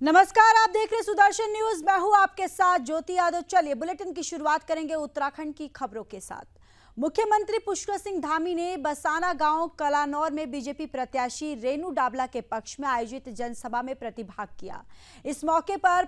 नमस्कार, आप देख रहे हैं सुदर्शन न्यूज। मैं हूं आपके साथ ज्योति यादव। चलिए बुलेटिन की शुरुआत करेंगे उत्तराखंड की खबरों के साथ। मुख्यमंत्री पुष्कर सिंह धामी ने बसाना गांव कलानौर में बीजेपी प्रत्याशी रेणु डाबला के पक्ष में आयोजित जनसभा में प्रतिभाग किया। इस मौके पर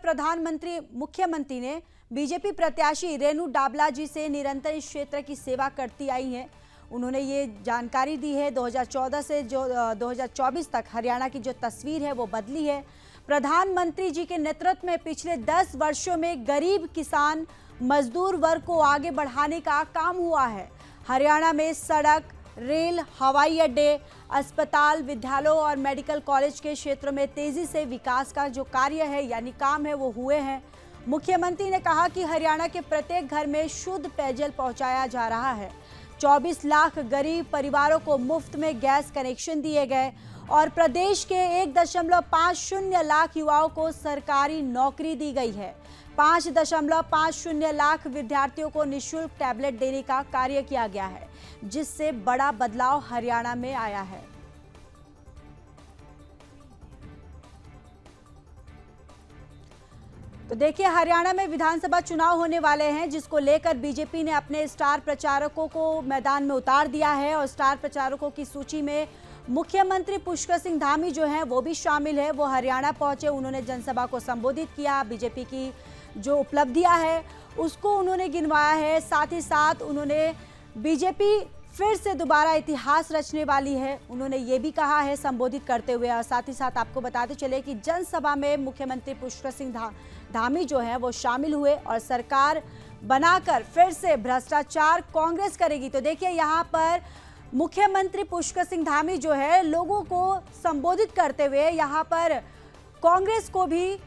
मुख्यमंत्री ने बीजेपी प्रत्याशी रेणु डाबला जी से निरंतर इस क्षेत्र की सेवा करती आई हैं। उन्होंने ये जानकारी दी है 2014 से जो 2024 तक हरियाणा की जो तस्वीर है वो बदली है। प्रधानमंत्री जी के नेतृत्व में पिछले 10 वर्षों में गरीब किसान मजदूर वर्ग को आगे बढ़ाने का काम हुआ है। हरियाणा में सड़क, रेल, हवाई अड्डे, अस्पताल, विद्यालयों और मेडिकल कॉलेज के क्षेत्रों में तेजी से विकास का जो कार्य है यानी काम है वो हुए हैं। मुख्यमंत्री ने कहा कि हरियाणा के प्रत्येक घर में शुद्ध पेयजल पहुंचाया जा रहा है। 24 लाख गरीब परिवारों को मुफ्त में गैस कनेक्शन दिए गए और प्रदेश के 1.50 लाख युवाओं को सरकारी नौकरी दी गई है। 5.50 लाख विद्यार्थियों को निःशुल्क टैबलेट देने का कार्य किया गया है, जिससे बड़ा बदलाव हरियाणा में आया है। तो देखिए, हरियाणा में विधानसभा चुनाव होने वाले हैं, जिसको लेकर बीजेपी ने अपने स्टार प्रचारकों को मैदान में उतार दिया है और स्टार प्रचारकों की सूची में मुख्यमंत्री पुष्कर सिंह धामी जो हैं वो भी शामिल है। वो हरियाणा पहुंचे, उन्होंने जनसभा को संबोधित किया, बीजेपी की जो उपलब्धियां है उसको उन्होंने गिनवाया है। साथ ही साथ उन्होंने बीजेपी फिर से दोबारा इतिहास रचने वाली है, उन्होंने ये भी कहा है संबोधित करते हुए। और साथ ही साथ आपको बताते चले कि जनसभा में मुख्यमंत्री पुष्कर सिंह धामी जो है वो शामिल हुए और सरकार बनाकर फिर से भ्रष्टाचार कांग्रेस करेगी। तो देखिए, यहाँ पर मुख्यमंत्री पुष्कर सिंह धामी जो है लोगों को संबोधित करते हुए यहाँ पर कांग्रेस को भी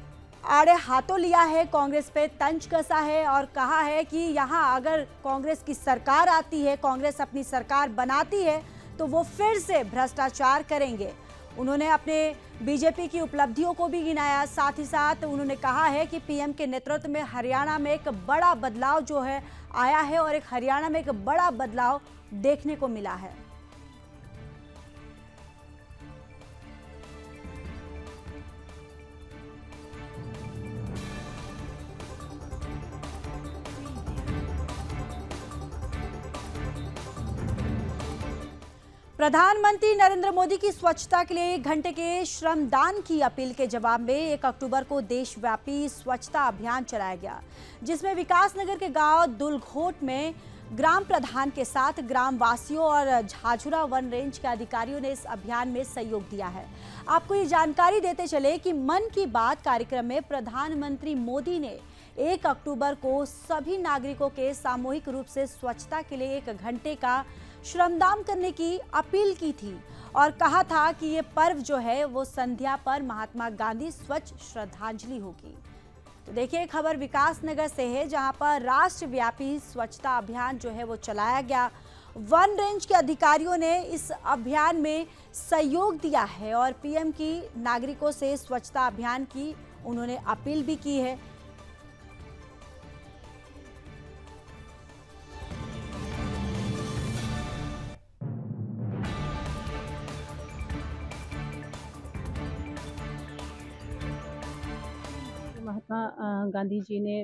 आड़े हाथों लिया है, कांग्रेस पे तंज कसा है और कहा है कि यहाँ अगर कांग्रेस की सरकार आती है, कांग्रेस अपनी सरकार बनाती है तो वो फिर से भ्रष्टाचार करेंगे। उन्होंने अपने बीजेपी की उपलब्धियों को भी गिनाया। साथ ही साथ उन्होंने कहा है कि पीएम के नेतृत्व में हरियाणा में एक बड़ा बदलाव जो है आया है और एक हरियाणा में एक बड़ा बदलाव देखने को मिला है। प्रधानमंत्री नरेंद्र मोदी की स्वच्छता के लिए 1 घंटे के श्रमदान की अपील के जवाब में 1 अक्टूबर को देशव्यापी स्वच्छता अभियान चलाया गया, जिसमें विकासनगर के गांव दुलघोट में ग्राम प्रधान के साथ ग्रामवासियों और झाझुरा वन रेंज के अधिकारियों ने इस अभियान में सहयोग दिया है। आपको ये जानकारी देते चले कि मन की बात कार्यक्रम में प्रधानमंत्री मोदी ने 1 अक्टूबर को सभी नागरिकों के सामूहिक रूप से स्वच्छता के लिए 1 घंटे का श्रमदान करने की अपील की थी और कहा था कि ये पर्व जो है वो संध्या पर महात्मा गांधी स्वच्छ श्रद्धांजलि होगी। तो देखिए, खबर विकासनगर से है, जहां पर राष्ट्रव्यापी स्वच्छता अभियान जो है वो चलाया गया। वन रेंज के अधिकारियों ने इस अभियान में सहयोग दिया है और पीएम की नागरिकों से स्वच्छता अभियान की उन्होंने अपील भी की है। महात्मा गांधी जी ने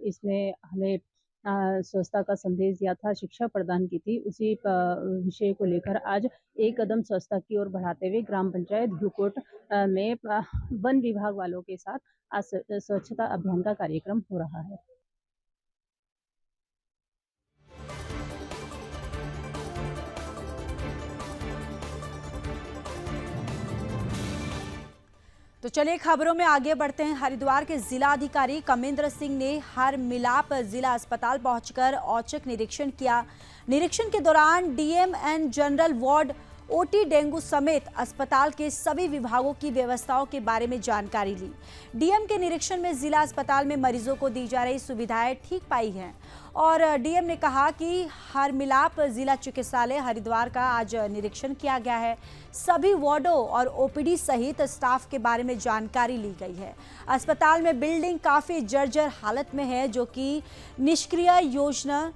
इसमें हमें स्वच्छता का संदेश दिया था, शिक्षा प्रदान की थी। उसी विषय को लेकर आज एक कदम स्वच्छता की ओर बढ़ाते हुए ग्राम पंचायत धुलकोट में वन विभाग वालों के साथ आज स्वच्छता अभियान का कार्यक्रम हो रहा है। तो चलिए खबरों में आगे बढ़ते हैं। हरिद्वार के जिलाधिकारी कमेंद्र सिंह ने हर मिलाप जिला अस्पताल पहुंचकर औचक निरीक्षण किया। निरीक्षण के दौरान DM and general ward, OT, dengue समेत अस्पताल के सभी विभागों की व्यवस्थाओं के बारे में जानकारी ली। डीएम के निरीक्षण में जिला अस्पताल में मरीजों को दी जा रही सुविधाएं ठीक पाई हैं और डीएम ने कहा कि हर मिलाप जिला चिकित्सालय हरिद्वार का आज निरीक्षण किया गया है। सभी वार्डों और ओपीडी सहित स्टाफ के बारे में जानकारी ली गई है। अस्पताल में बिल्डिंग काफ़ी जर्जर हालत में है, जो कि निष्क्रिय योजना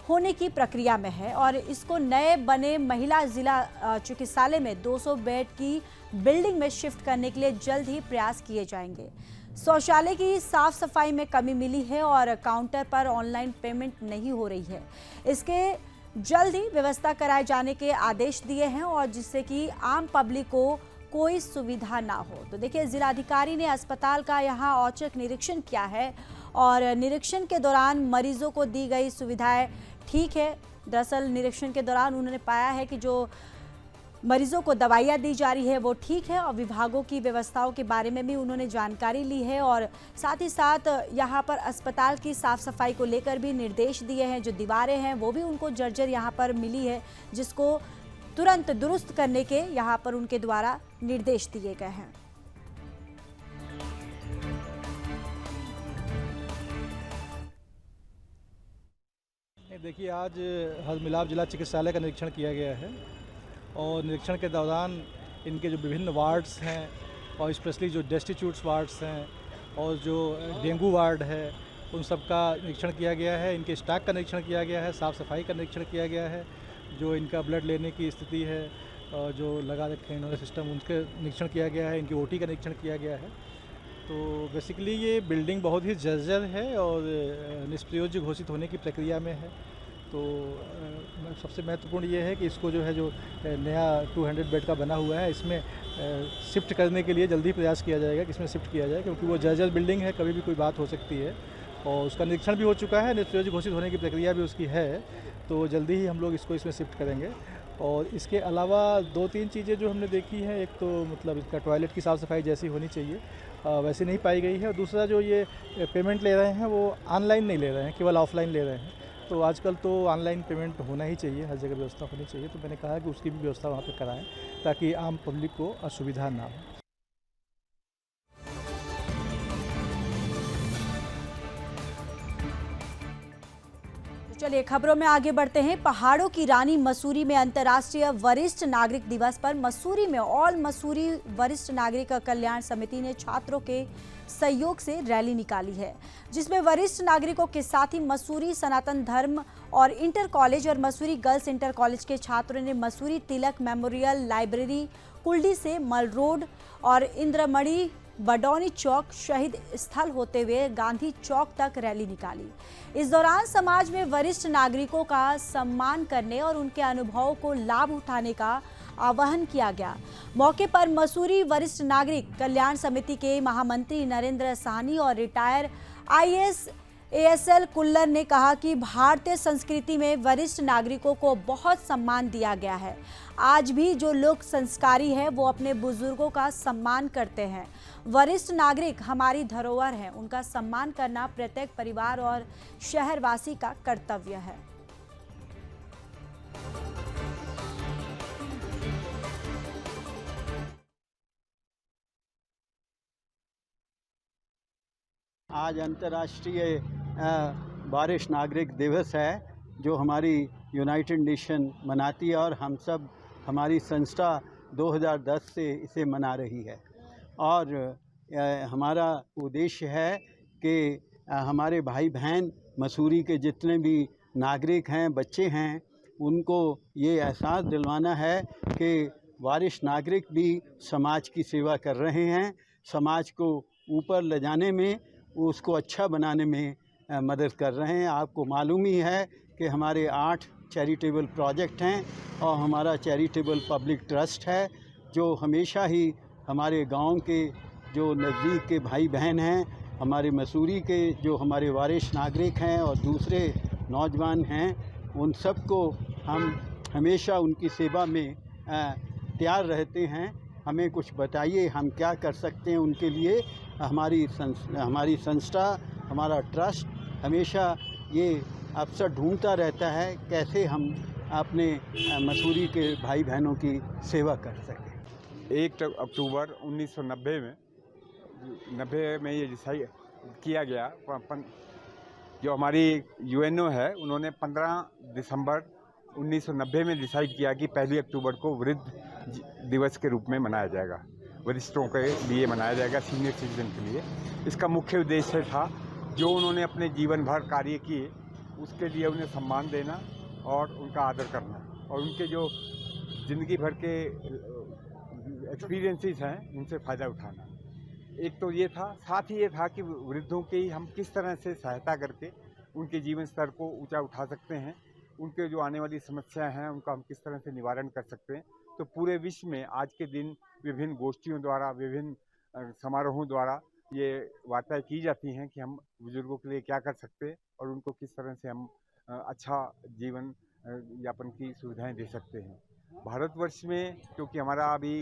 होने की प्रक्रिया में है और इसको नए बने महिला जिला चिकित्सालय में 200 बेड की बिल्डिंग में शिफ्ट करने के लिए जल्द ही प्रयास किए जाएंगे। शौचालय की साफ सफाई में कमी मिली है और काउंटर पर ऑनलाइन पेमेंट नहीं हो रही है। इसके जल्द ही व्यवस्था कराए जाने के आदेश दिए हैं और जिससे कि आम पब्लिक को कोई सुविधा ना हो। तो देखिए, जिलाधिकारी ने अस्पताल का यहाँ औचक निरीक्षण किया है और निरीक्षण के दौरान मरीजों को दी गई सुविधाएं ठीक है। दरअसल निरीक्षण के दौरान उन्होंने पाया है कि जो मरीजों को दवाइयाँ दी जा रही है वो ठीक है और विभागों की व्यवस्थाओं के बारे में भी उन्होंने जानकारी ली है और साथ ही साथ यहाँ पर अस्पताल की साफ सफाई को लेकर भी निर्देश दिए हैं। जो दीवारें हैं वो भी उनको जर्जर यहाँ पर मिली है, जिसको तुरंत दुरुस्त करने के यहाँ पर उनके द्वारा निर्देश दिए गए हैं। देखिए, आज हरमिलाप जिला चिकित्सालय का निरीक्षण किया गया है और निरीक्षण के दौरान इनके जो विभिन्न वार्ड्स हैं और स्पेशली जो डेस्टिट्यूट्स वार्ड्स हैं और जो डेंगू वार्ड है उन सब का निरीक्षण किया गया है। इनके स्टॉक का निरीक्षण किया गया है, साफ़ सफाई का निरीक्षण किया गया है, जो इनका ब्लड लेने की स्थिति है और जो लगा रखे हैं इन्होंने सिस्टम, उनके निरीक्षण किया गया है। इनकी ओटी का निरीक्षण किया गया है। तो बेसिकली ये बिल्डिंग बहुत ही जर्जर है और निष्प्रयोज्य घोषित होने की प्रक्रिया में है। तो सबसे महत्वपूर्ण ये है कि इसको जो है जो नया 200 बेड का बना हुआ है इसमें शिफ्ट करने के लिए जल्दी प्रयास किया जाएगा कि इसमें शिफ्ट किया जाए, क्योंकि वो जर्जर बिल्डिंग है, कभी भी कोई बात हो सकती है और उसका निरीक्षण भी हो चुका है, निष्प्रयोज्य घोषित होने की प्रक्रिया भी उसकी है। तो जल्दी ही हम लोग इसको इसमें शिफ्ट करेंगे। और इसके अलावा 2-3 चीज़ें जो हमने देखी हैं, एक तो मतलब इसका टॉयलेट की साफ़ सफाई जैसी होनी चाहिए वैसी नहीं पाई गई है और दूसरा जो ये पेमेंट ले रहे हैं वो ऑनलाइन नहीं ले रहे हैं, केवल ऑफलाइन ले रहे हैं। तो आजकल तो ऑनलाइन पेमेंट होना ही चाहिए, हर जगह व्यवस्था होनी चाहिए। तो मैंने कहा कि उसकी भी व्यवस्था वहाँ पर कराएं ताकि आम पब्लिक को असुविधा ना हो। चलिए खबरों में आगे बढ़ते हैं। पहाड़ों की रानी मसूरी में अंतर्राष्ट्रीय वरिष्ठ नागरिक दिवस पर मसूरी में ऑल मसूरी वरिष्ठ नागरिक कल्याण समिति ने छात्रों के सहयोग से रैली निकाली है, जिसमें वरिष्ठ नागरिकों के साथ ही मसूरी सनातन धर्म और इंटर कॉलेज और मसूरी गर्ल्स इंटर कॉलेज के छात्रों ने मसूरी तिलक मेमोरियल लाइब्रेरी, कुल्डी से मल रोड और इंद्रमणि बडौनी चौक शहीद स्थल होते हुए गांधी चौक तक रैली निकाली। इस दौरान समाज में वरिष्ठ नागरिकों का सम्मान करने और उनके अनुभवों को लाभ उठाने का आह्वान किया गया। मौके पर मसूरी वरिष्ठ नागरिक कल्याण समिति के महामंत्री नरेंद्र साहनी और रिटायर IAS ASL कुल्लर ने कहा कि भारतीय संस्कृति में वरिष्ठ नागरिकों को बहुत सम्मान दिया गया है। आज भी जो लोग संस्कारी हैं वो अपने बुजुर्गों का सम्मान करते हैं। वरिष्ठ नागरिक हमारी धरोहर हैं, उनका सम्मान करना प्रत्येक परिवार और शहरवासी का कर्तव्य है। आज अंतर्राष्ट्रीय वरिष्ठ नागरिक दिवस है, जो हमारी यूनाइटेड नेशन मनाती है और हम सब हमारी संस्था 2010 से इसे मना रही है। और हमारा उद्देश्य है कि हमारे भाई बहन मसूरी के जितने भी नागरिक हैं, बच्चे हैं, उनको ये एहसास दिलवाना है कि वरिष्ठ नागरिक भी समाज की सेवा कर रहे हैं, समाज को ऊपर ले जाने में, उसको अच्छा बनाने में मदद कर रहे हैं। आपको मालूम ही है कि हमारे 8 चैरिटेबल प्रोजेक्ट हैं और हमारा चैरिटेबल पब्लिक ट्रस्ट है, जो हमेशा ही हमारे गांव के जो नज़दीक के भाई बहन हैं, हमारे मसूरी के जो हमारे वरिष्ठ नागरिक हैं और दूसरे नौजवान हैं, उन सबको हम हमेशा उनकी सेवा में तैयार रहते हैं। हमें कुछ बताइए, हम क्या कर सकते हैं उनके लिए। हमारी संस्था, हमारा ट्रस्ट हमेशा ये अवसर ढूंढता रहता है कैसे हम अपने मसूरी के भाई बहनों की सेवा कर सकें। 1 अक्टूबर 1990 में ये डिसाइड किया गया। जो हमारी UNO है, उन्होंने 15 दिसंबर 1990 में डिसाइड किया कि 1 अक्टूबर को वृद्ध दिवस के रूप में मनाया जाएगा, वरिष्ठों के लिए मनाया जाएगा, सीनियर सिटीजन के लिए। इसका मुख्य उद्देश्य था जो उन्होंने अपने जीवन भर कार्य किए उसके लिए उन्हें सम्मान देना और उनका आदर करना, और उनके जो ज़िंदगी भर के एक्सपीरियंसेस हैं उनसे फ़ायदा उठाना। एक तो ये था, साथ ही ये था कि वृद्धों की हम किस तरह से सहायता करके उनके जीवन स्तर को ऊंचा उठा सकते हैं, उनके जो आने वाली समस्याएं हैं उनका हम किस तरह से निवारण कर सकते हैं। तो पूरे विश्व में आज के दिन विभिन्न गोष्ठियों द्वारा, विभिन्न समारोहों द्वारा ये वार्ताएं की जाती हैं कि हम बुजुर्गों के लिए क्या कर सकते हैं और उनको किस तरह से हम अच्छा जीवन यापन की सुविधाएं दे सकते हैं। भारतवर्ष में क्योंकि हमारा अभी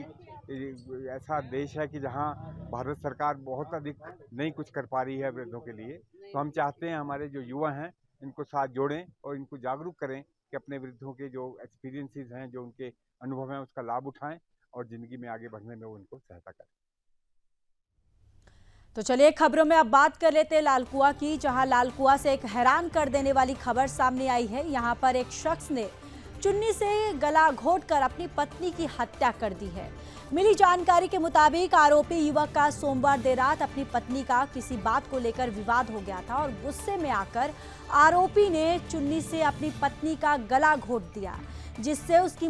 ऐसा देश है कि जहां भारत सरकार बहुत अधिक नहीं कुछ कर पा रही है वृद्धों के लिए, तो हम चाहते हैं हमारे जो युवा हैं इनको साथ जोड़ें और इनको जागरूक करें कि अपने वृद्धों के जो एक्सपीरियंसेस हैं, जो उनके अनुभव हैं, उसका लाभ उठाएं और ज़िंदगी में आगे बढ़ने में उनको सहायता करें। तो चलिए खबरों में अब बात कर लेते हैं लालकुआ की, जहां लालकुआ से एक हैरान कर देने वाली खबर सामने आई है। यहां पर एक शख्स ने चुन्नी से गला घोंटकर अपनी पत्नी की हत्या कर दी है। मिली जानकारी के मुताबिक आरोपी युवक का सोमवार देर रात अपनी पत्नी का किसी बात को लेकर विवाद हो गया था और गुस्से में आकर आरोपी ने चुन्नी से अपनी पत्नी का गला घोंट दिया, जिससे उसकी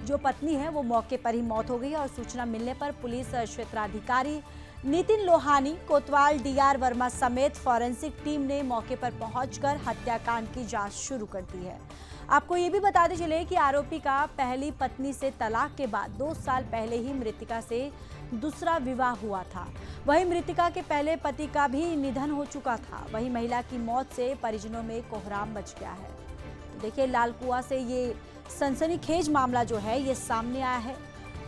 जो पत्नी है वो मौके पर ही मौत हो गई। और सूचना मिलने पर पुलिस क्षेत्राधिकारी नितिन लोहानी, कोतवाल डीआर वर्मा समेत फॉरेंसिक टीम ने मौके पर पहुंचकर हत्याकांड की जांच शुरू कर दी है। आपको ये भी बताते चले कि आरोपी का पहली पत्नी से तलाक के बाद 2 साल पहले ही मृतिका से दूसरा विवाह हुआ था। वहीं मृतिका के पहले पति का भी निधन हो चुका था। वहीं महिला की मौत से परिजनों में कोहराम मच गया है। तो देखिए लालकुआ से ये सनसनीखेज मामला जो है ये सामने आया है।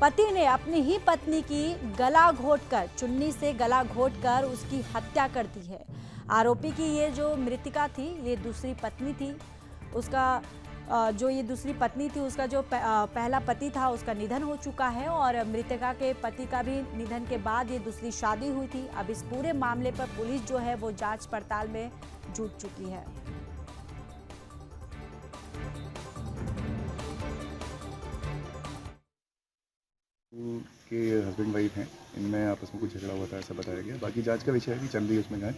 पति ने अपनी ही पत्नी की गला घोंटकर, चुन्नी से गला घोंटकर उसकी हत्या कर दी है। आरोपी की ये जो मृतिका थी ये दूसरी पत्नी थी। उसका जो ये दूसरी पत्नी थी उसका जो पहला पति था उसका निधन हो चुका है और मृतका के पति का भी निधन के बाद ये दूसरी शादी हुई थी। अब इस पूरे मामले पर पुलिस जो है वो जांच पड़ताल में जुट चुकी है। के हस्बैंड वाइफ हैं, इनमें आपस में कुछ झगड़ा हुआ था ऐसा बताया गया। बाकी जांच का विषय है कि चल रही है उसमें जांच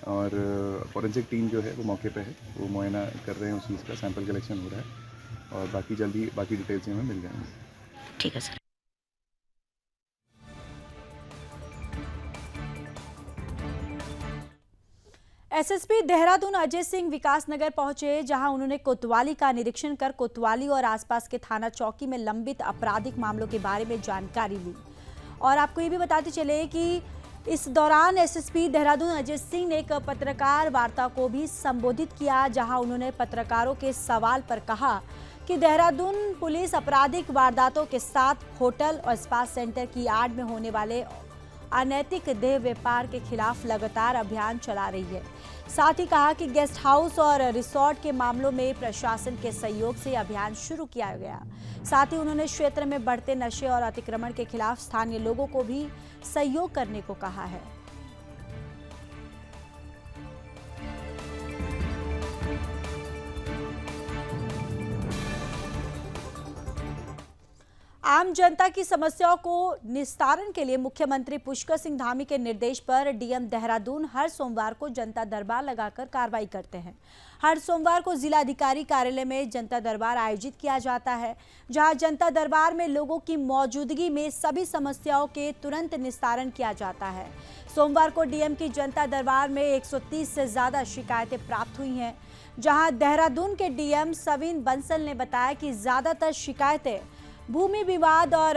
और फॉरेंसिक टीम जो है वो मौके पे है, वो मुआयना कर रहे हैं उस चीज़ का, सैंपल कलेक्शन हो रहा है और बाकी जल्दी बाकी डिटेल्स हमें मिल जाएंगी। ठीक है सर। एसएसपी देहरादून अजय सिंह विकासनगर पहुंचे, जहां उन्होंने कोतवाली का निरीक्षण कर कोतवाली और आसपास के थाना चौकी में लंबित आपराधिक मामलों के बारे में जानकारी ली। और आपको ये भी बताते चले कि इस दौरान एसएसपी देहरादून अजय सिंह ने एक पत्रकार वार्ता को भी संबोधित किया, जहां उन्होंने पत्रकारों के सवाल पर कहा कि देहरादून पुलिस आपराधिक वारदातों के साथ होटल और स्पा सेंटर की आड़ में होने वाले अनैतिक देह व्यापार के खिलाफ लगातार अभियान चला रही है। साथ ही कहा कि गेस्ट हाउस और रिसोर्ट के मामलों में प्रशासन के सहयोग से अभियान शुरू किया गया। साथ ही उन्होंने क्षेत्र में बढ़ते नशे और अतिक्रमण के खिलाफ स्थानीय लोगों को भी सहयोग करने को कहा है। आम जनता की समस्याओं को निस्तारण के लिए मुख्यमंत्री पुष्कर सिंह धामी के निर्देश पर डीएम देहरादून हर सोमवार को जनता दरबार लगाकर कार्रवाई करते हैं। हर सोमवार को जिलाधिकारी कार्यालय में जनता दरबार आयोजित किया जाता है, जहां जनता दरबार में लोगों की मौजूदगी में सभी समस्याओं के तुरंत निस्तारण किया जाता है। सोमवार को डीएम की जनता दरबार में 130 से ज्यादा शिकायतें प्राप्त हुई हैं, जहां देहरादून के डीएम सवीन बंसल ने बताया कि ज्यादातर शिकायतें भूमि विवाद और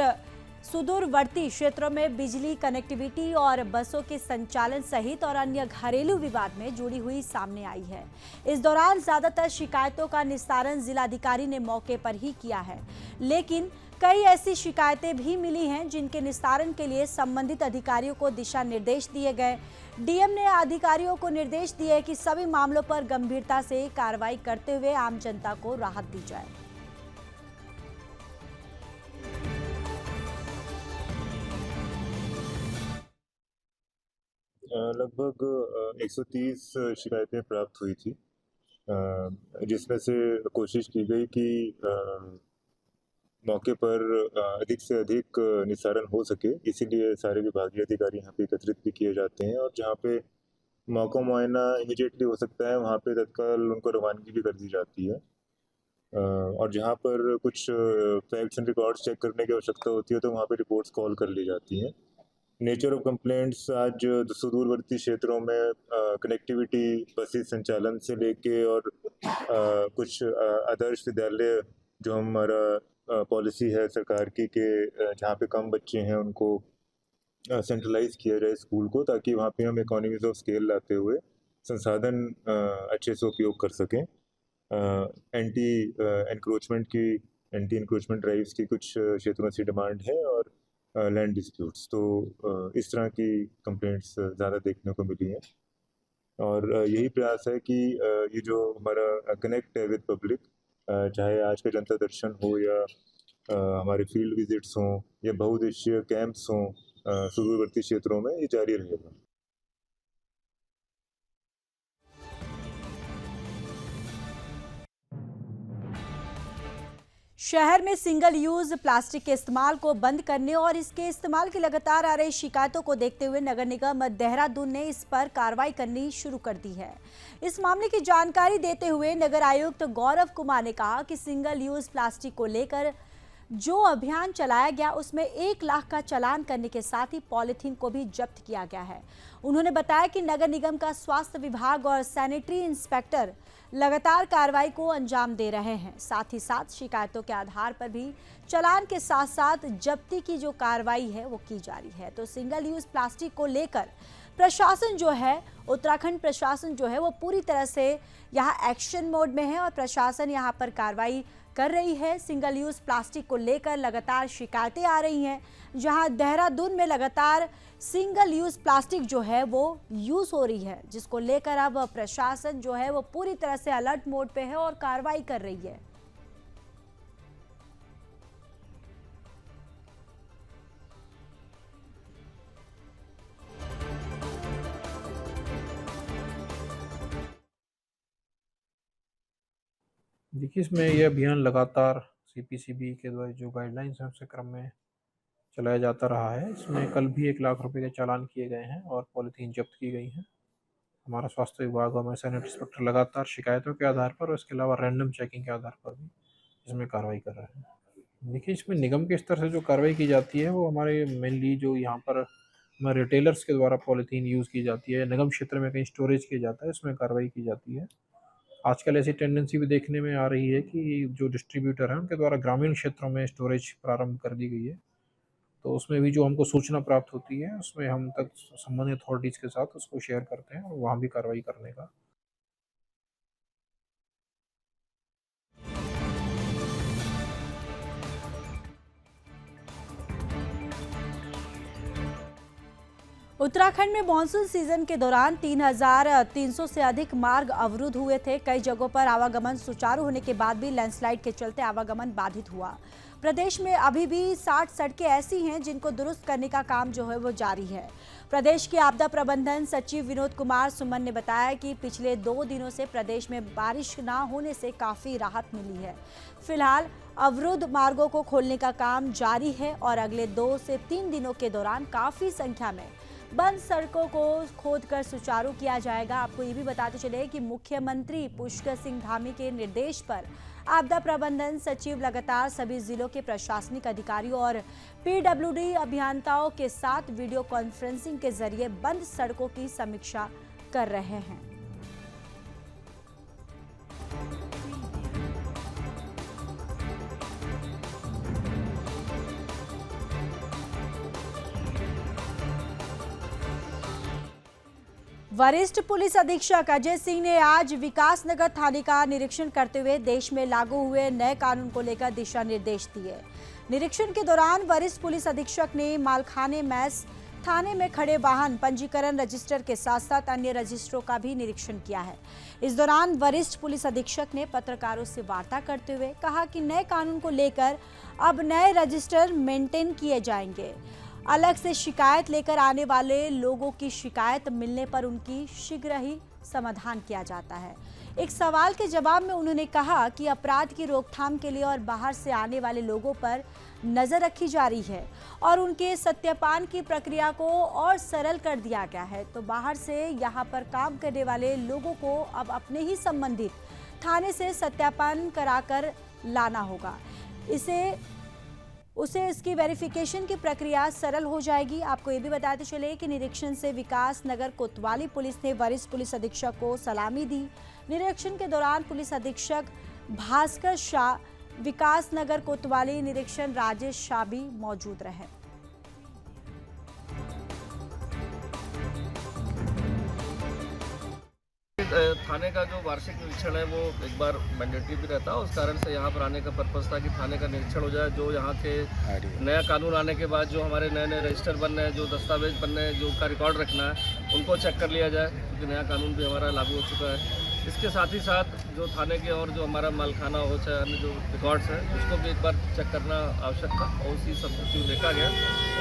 सुदूरवर्ती क्षेत्रों में बिजली कनेक्टिविटी और बसों के संचालन सहित और अन्य घरेलू विवाद में जुड़ी हुई सामने आई है। इस दौरान ज्यादातर शिकायतों का निस्तारण जिलाधिकारी ने मौके पर ही किया है, लेकिन कई ऐसी शिकायतें भी मिली हैं जिनके निस्तारण के लिए संबंधित अधिकारियों को दिशा निर्देश दिए गए। डीएम ने अधिकारियों को निर्देश दिए कि सभी मामलों पर गंभीरता से कार्रवाई करते हुए आम जनता को राहत दी जाए। लगभग 130 शिकायतें प्राप्त हुई थी, जिसमें से कोशिश की गई कि मौके पर अधिक से अधिक निस्तारण हो सके। इसीलिए सारे विभागीय अधिकारी यहाँ पे एकत्रित भी किए जाते हैं और जहाँ पे मौका मुआयना इमीडिएटली हो सकता है वहाँ पे तत्काल उनको रवानगी भी कर दी जाती है। और जहाँ पर कुछ फैक्ट्स एंड रिकॉर्ड्स चेक करने की आवश्यकता होती है तो वहाँ पे रिपोर्ट्स कॉल कर ली जाती हैं। नेचर ऑफ कंप्लेंट्स आज सुदूरवर्ती क्षेत्रों में कनेक्टिविटी, बसेस संचालन से लेके और कुछ आदर्श विद्यालय जो हमारा पॉलिसी है सरकार की कि जहाँ पे कम बच्चे हैं उनको सेंट्रलाइज किया जाए स्कूल को, ताकि वहाँ पे हम इकोनॉमीज ऑफ स्केल लाते हुए संसाधन अच्छे से उपयोग कर सकें। एंटी इंक्रोचमेंट ड्राइव्स की कुछ क्षेत्रों से डिमांड है और लैंड डिस्प्यूट्स, तो इस तरह की कंप्लेंट्स ज़्यादा देखने को मिली हैं। और यही प्रयास है कि ये जो हमारा कनेक्ट है विद पब्लिक, चाहे आज का जनता दर्शन हो या हमारे फील्ड विजिट्स हों या बहुउद्देशीय कैंप्स हों सुदूरवर्ती क्षेत्रों में, ये जारी रहेगा। शहर में सिंगल यूज प्लास्टिक के इस्तेमाल को बंद करने और इसके इस्तेमाल की लगातार आ रही शिकायतों को देखते हुए नगर निगम देहरादून ने इस पर कार्रवाई करनी शुरू कर दी है। इस मामले की जानकारी देते हुए नगर आयुक्त गौरव कुमार ने कहा कि सिंगल यूज प्लास्टिक को लेकर जो अभियान चलाया गया उसमें 1 लाख का चालान करने के साथ ही पॉलीथीन को भी जब्त किया गया है। उन्होंने बताया कि नगर निगम का स्वास्थ्य विभाग और सैनिटरी इंस्पेक्टर लगातार कार्रवाई को अंजाम दे रहे हैं। साथ ही साथ शिकायतों के आधार पर भी चालान के साथ साथ जब्ती की जो कार्रवाई है वो की जा रही है। तो सिंगल यूज प्लास्टिक को लेकर प्रशासन जो है, उत्तराखंड प्रशासन जो है वो पूरी तरह से यहाँ एक्शन मोड में है और प्रशासन यहाँ पर कार्रवाई कर रही है। सिंगल यूज प्लास्टिक को लेकर लगातार शिकायतें आ रही हैं, जहां देहरादून में लगातार सिंगल यूज प्लास्टिक जो है वो यूज हो रही है, जिसको लेकर अब प्रशासन जो है वो पूरी तरह से अलर्ट मोड पे है और कार्रवाई कर रही है। देखिए, इसमें यह अभियान लगातार सीपीसीबी के द्वारा जो गाइडलाइंस हैं उसके क्रम में चलाया जाता रहा है। इसमें कल भी 1 लाख रुपए के चालान किए गए हैं और पॉलीथीन जब्त की गई हैं। हमारा स्वास्थ्य विभाग और हमारे सैनिटरी इंस्पेक्टर लगातार शिकायतों के आधार पर और इसके अलावा रैंडम चेकिंग के आधार पर भी इसमें कार्रवाई कर रहे हैं। देखिए, इसमें निगम के स्तर से जो कार्रवाई की जाती है वो हमारे मेनली जो यहाँ पर हमारे रिटेलर्स के द्वारा पॉलीथीन यूज़ की जाती है, निगम क्षेत्र में कहीं स्टोरेज किया जाता है, उसमें कार्रवाई की जाती है। आजकल ऐसी टेंडेंसी भी देखने में आ रही है कि जो डिस्ट्रीब्यूटर हैं उनके द्वारा ग्रामीण क्षेत्रों में स्टोरेज प्रारंभ कर दी गई है। तो उसमें भी जो हमको सूचना प्राप्त होती है उसमें हम तक संबंधित अथॉरिटीज़ के साथ उसको शेयर करते हैं और वहाँ भी कार्रवाई करने का। उत्तराखंड में मानसून सीजन के दौरान 3,300 से अधिक मार्ग अवरुद्ध हुए थे। कई जगहों पर आवागमन सुचारू होने के बाद भी लैंडस्लाइड के चलते आवागमन बाधित हुआ। प्रदेश में अभी भी 60 सड़कें ऐसी हैं जिनको दुरुस्त करने का काम जो है वो जारी है। प्रदेश के आपदा प्रबंधन सचिव विनोद कुमार सुमन ने बताया कि पिछले 2 दिनों से प्रदेश में बारिश न होने से काफ़ी राहत मिली है। फिलहाल अवरुद्ध मार्गों को खोलने का काम जारी है और अगले 2 से 3 दिनों के दौरान काफ़ी संख्या में बंद सड़कों को खोदकर सुचारू किया जाएगा। आपको ये भी बताते चले कि मुख्यमंत्री पुष्कर सिंह धामी के निर्देश पर आपदा प्रबंधन सचिव लगातार सभी जिलों के प्रशासनिक अधिकारियों और पीडब्ल्यूडी अभियंताओं के साथ वीडियो कॉन्फ्रेंसिंग के जरिए बंद सड़कों की समीक्षा कर रहे हैं। वरिष्ठ पुलिस अधीक्षक अजय सिंह ने आज विकासनगर थाने का निरीक्षण करते हुए देश में लागू हुए नए कानून को लेकर दिशा निर्देश दिए। निरीक्षण के दौरान वरिष्ठ पुलिस अधीक्षक ने मालखाने मैस थाने में खड़े वाहन पंजीकरण रजिस्टर के साथ साथ अन्य रजिस्टरों का भी निरीक्षण किया है। इस दौरान वरिष्ठ पुलिस अधीक्षक ने पत्रकारों से वार्ता करते हुए कहा कि नए कानून को लेकर अब नए रजिस्टर मेंटेन किए जाएंगे। अलग से शिकायत लेकर आने वाले लोगों की शिकायत मिलने पर उनकी शीघ्र ही समाधान किया जाता है। एक सवाल के जवाब में उन्होंने कहा कि अपराध की रोकथाम के लिए और बाहर से आने वाले लोगों पर नजर रखी जा रही है और उनके सत्यापन की प्रक्रिया को और सरल कर दिया गया है। तो बाहर से यहाँ पर काम करने वाले लोगों को अब अपने ही संबंधित थाने से सत्यापन कराकर लाना होगा। उसे इसकी वेरिफिकेशन की प्रक्रिया सरल हो जाएगी। आपको ये भी बताते चले कि निरीक्षण से विकास नगर कोतवाली पुलिस ने वरिष्ठ पुलिस अधीक्षक को सलामी दी। निरीक्षण के दौरान पुलिस अधीक्षक भास्कर शाह, विकास नगर कोतवाली निरीक्षण राजेश शाह भी मौजूद रहे। थाने का जो वार्षिक निरीक्षण है वो एक बार मैंडेटरी भी रहता है। उस कारण से यहाँ पर आने का पर्पज़ था कि थाने का निरीक्षण हो जाए। जो यहाँ के नया कानून आने के बाद जो हमारे नए नए रजिस्टर बनने हैं, जो दस्तावेज बनने हैं, जो उनका रिकॉर्ड रखना है, उनको चेक कर लिया जाए, क्योंकि नया कानून भी हमारा लागू हो चुका है। इसके साथ ही साथ जो थाने के और जो हमारा मालखाना हो चाहे अन्य जो रिकॉर्ड्स हैं, उसको भी एक बार चेक करना आवश्यक था और उसी सब कुछ देखा गया।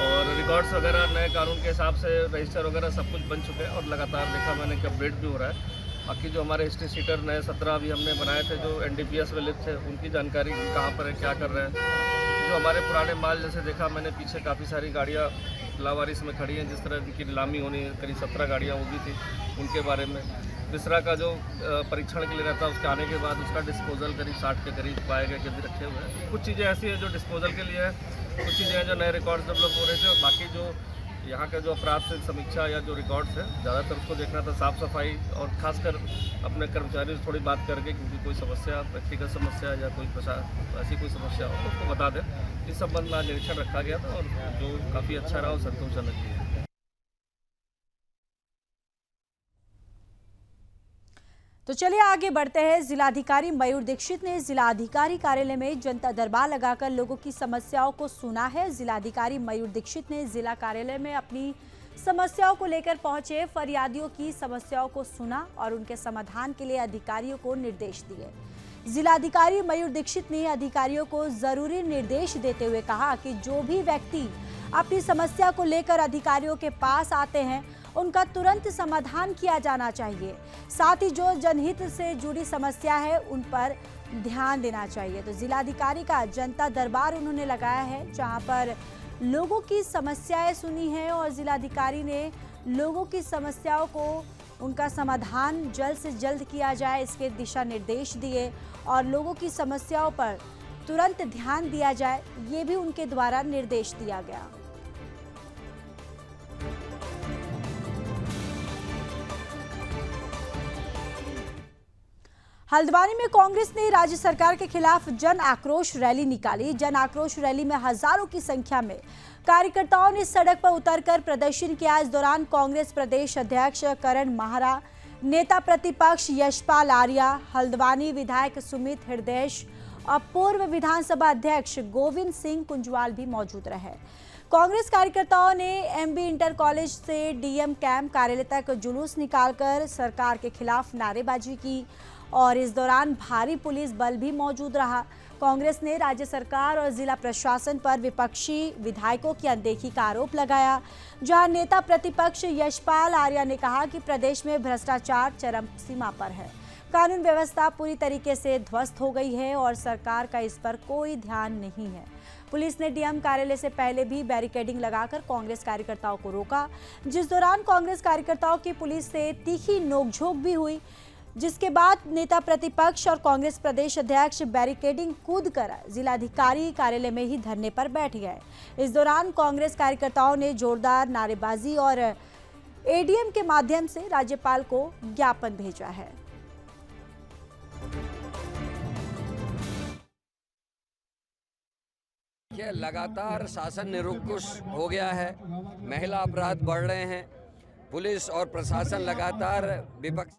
और रिकॉर्ड्स वगैरह नए कानून के हिसाब से रजिस्टर वगैरह सब कुछ बन चुके हैं और लगातार देखा मैंने कि अपडेट भी हो रहा है। बाकी जो हमारे हिस्ट्री सीटर नए 17 अभी हमने बनाए थे, जो NDPS में लिप्त थे, उनकी जानकारी कहाँ पर है, क्या कर रहे हैं। जो हमारे पुराने माल, जैसे देखा मैंने पीछे काफ़ी सारी गाड़ियाँ लावारिस में खड़ी हैं, जिस तरह की नीलामी होनी, करीब 17 गाड़ियाँ वो भी थी, उनके बारे में। दूसरा का जो परीक्षण के लिए रहता है, उसके आने के बाद उसका डिस्पोजल करीब 60 के करीब पाए गए कि अभी रखे हुए हैं। कुछ चीज़ें ऐसी हैं जो डिस्पोजल के लिए है, कुछ चीज़ें हैं जो नए रिकॉर्ड्स डेवलप हो रहे थे, और बाकी जो यहाँ का जो अपराध से समीक्षा या जो रिकॉर्ड्स है, ज़्यादातर उसको देखना था साफ़ सफाई और खासकर अपने कर्मचारियों से थोड़ी बात करके, क्योंकि कोई समस्या, व्यक्तिगत समस्या या कोई ऐसी कोई समस्या हो तो उसको बता दें। इस संबंध में निरीक्षण रखा गया था और जो काफ़ी अच्छा रहा और संतोषजनक भी है। तो चलिए आगे बढ़ते हैं। जिलाधिकारी मयूर दीक्षित ने जिलाधिकारी कार्यालय में जनता दरबार लगाकर लोगों की समस्याओं को सुना है। जिलाधिकारी मयूर दीक्षित ने जिला कार्यालय में अपनी समस्याओं को लेकर पहुंचे फरियादियों की समस्याओं को सुना और उनके समाधान के लिए अधिकारियों को निर्देश दिए। जिलाधिकारी मयूर दीक्षित ने अधिकारियों को जरूरी निर्देश देते हुए कहा कि जो भी व्यक्ति अपनी समस्या को लेकर अधिकारियों के पास आते हैं, उनका तुरंत समाधान किया जाना चाहिए। साथ ही जो जनहित से जुड़ी समस्या है, उन पर ध्यान देना चाहिए। तो जिलाधिकारी का जनता दरबार उन्होंने लगाया है, जहां पर लोगों की समस्याएं सुनी हैं और जिलाधिकारी ने लोगों की समस्याओं को, उनका समाधान जल्द से जल्द किया जाए, इसके दिशा निर्देश दिए और लोगों की समस्याओं पर तुरंत ध्यान दिया जाए, ये भी उनके द्वारा निर्देश दिया गया। हल्द्वानी में कांग्रेस ने राज्य सरकार के खिलाफ जन आक्रोश रैली निकाली। जन आक्रोश रैली में हजारों की संख्या में कार्यकर्ताओं ने सड़क पर उतरकर प्रदर्शन किया। इस दौरान कांग्रेस प्रदेश अध्यक्ष करण माहरा, नेता प्रतिपक्ष यशपाल आर्या, हल्द्वानी विधायक सुमित हृदयेश और पूर्व विधानसभा अध्यक्ष गोविंद सिंह कुंजवाल भी मौजूद रहे। कांग्रेस कार्यकर्ताओं ने MB इंटर कॉलेज से DM कैंप कार्यालय तक जुलूस निकालकर सरकार के खिलाफ नारेबाजी की और इस दौरान भारी पुलिस बल भी मौजूद रहा। कांग्रेस ने राज्य सरकार और जिला प्रशासन पर विपक्षी विधायकों की अनदेखी का आरोप लगाया, जहां नेता प्रतिपक्ष यशपाल आर्या ने कहा कि प्रदेश में भ्रष्टाचार चरम सीमा पर है, कानून व्यवस्था पूरी तरीके से ध्वस्त हो गई है और सरकार का इस पर कोई ध्यान नहीं है। पुलिस ने DM कार्यालय से पहले भी बैरिकेडिंग लगाकर कांग्रेस कार्यकर्ताओं को रोका, जिस दौरान कांग्रेस कार्यकर्ताओं की पुलिस से तीखी नोकझोंक भी हुई, जिसके बाद नेता प्रतिपक्ष और कांग्रेस प्रदेश अध्यक्ष बैरिकेडिंग कूदकर जिलाधिकारी कार्यालय में ही धरने पर बैठ गए। इस दौरान कांग्रेस कार्यकर्ताओं ने जोरदार नारेबाजी और ADM के माध्यम से राज्यपाल को ज्ञापन भेजा है। लगातार शासन निरंकुश हो गया है, महिला अपराध बढ़ रहे हैं, पुलिस और प्रशासन लगातार विपक्ष।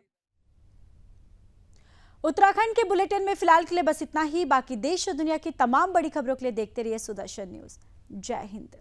उत्तराखंड के बुलेटिन में फिलहाल के लिए बस इतना ही। बाकी देश और दुनिया की तमाम बड़ी खबरों के लिए देखते रहिए सुदर्शन न्यूज। जय हिंद।